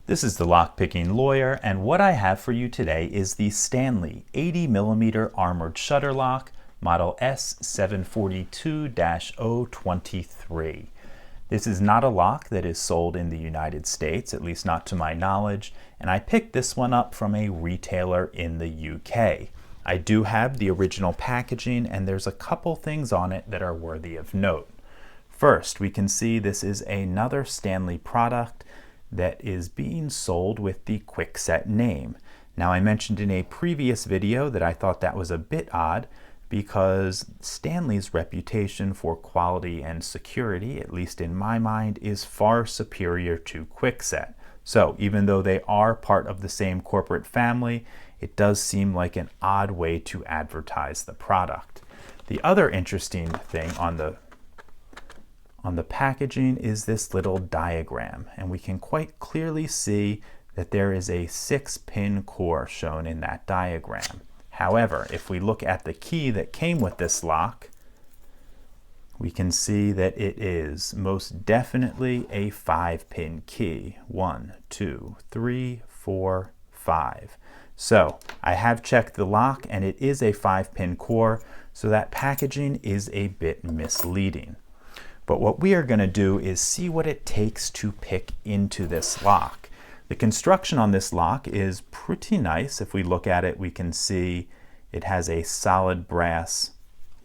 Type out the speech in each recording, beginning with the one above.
This is the Lockpicking Lawyer, and what I have for you today is the Stanley 80mm armored shutter lock, model S742-023. This is not a lock that is sold in the United States, at least not to my knowledge, and I picked this one up from a retailer in the UK. I do have the original packaging, and there's a couple things on it that are worthy of note. First, we can see this is another Stanley product that is being sold with the Kwikset name. Now, I mentioned in a previous video that I thought that was a bit odd because Stanley's reputation for quality and security, at least in my mind, is far superior to Kwikset. So even though they are part of the same corporate family, it does seem like an odd way to advertise the product. The other interesting thing on the packaging is this little diagram, and we can quite clearly see that there is a 6-pin core shown in that diagram. However, if we look at the key that came with this lock, we can see that it is most definitely a 5-pin key. 1, 2, 3, 4, 5. So I have checked the lock, and it is a 5-pin core, so that packaging is a bit misleading. But what we are going to do is see what it takes to pick into this lock. The construction on this lock is pretty nice. If we look at it, we can see it has a solid brass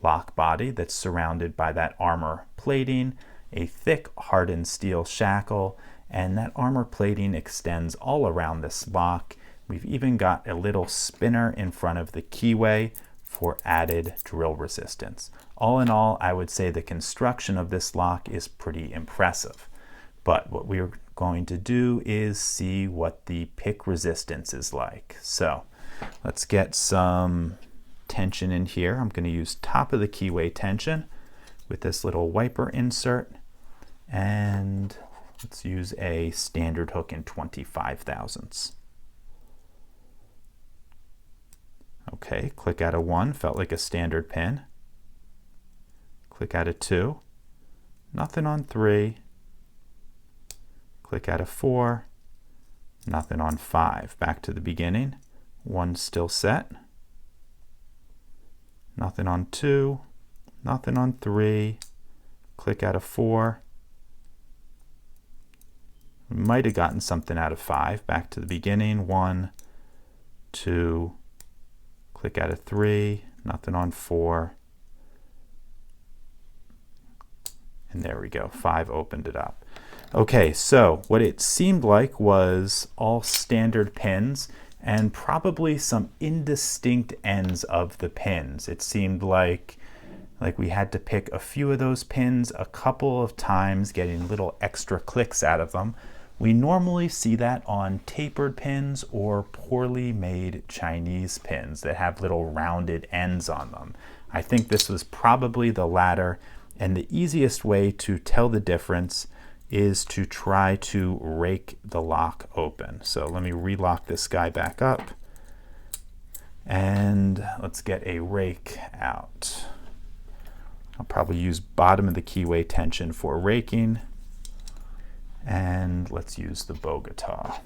lock body that's surrounded by that armor plating, a thick hardened steel shackle, and that armor plating extends all around this lock. We've even got a little spinner in front of the keyway for added drill resistance. All in all, I would say the construction of this lock is pretty impressive. But what we're going to do is see what the pick resistance is like. So let's get some tension in here. I'm going to use top of the keyway tension with this little wiper insert, and let's use a standard hook in 25 thousandths. Okay, click out of 1, felt like a standard pin. Click out of 2, nothing on 3. Click out of 4, nothing on 5. Back to the beginning, 1 still set. Nothing on 2, nothing on 3. Click out of 4. We might have gotten something out of 5. Back to the beginning, 1, 2. Click out of 3, nothing on 4. And there we go, 5 opened it up. Okay, so what it seemed like was all standard pins and probably some indistinct ends of the pins. It seemed like we had to pick a few of those pins a couple of times, getting little extra clicks out of them. We normally see that on tapered pins or poorly made Chinese pins that have little rounded ends on them. I think this was probably the latter, and the easiest way to tell the difference is to try to rake the lock open. So let me relock this guy back up, and let's get a rake out. I'll probably use bottom of the keyway tension for raking. And let's use the Bogota.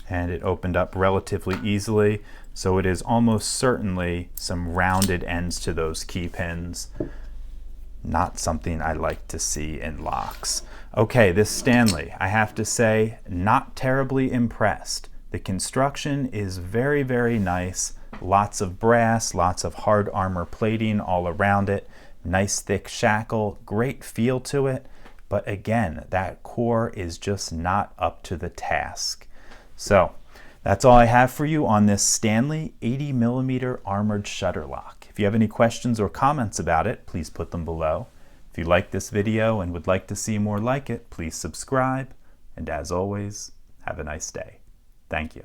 And it opened up relatively easily, so it is almost certainly some rounded ends to those key pins. Not something I like to see in locks. Okay, this Stanley, I have to say, not terribly impressed. The construction is very, very nice. Lots of brass, lots of hard armor plating all around it, nice thick shackle, great feel to it, but again, that core is just not up to the task. So that's all I have for you on this Stanley 80mm armored shutter lock. If you have any questions or comments about it, please put them below. If you like this video and would like to see more like it, please subscribe, and as always, have a nice day. Thank you.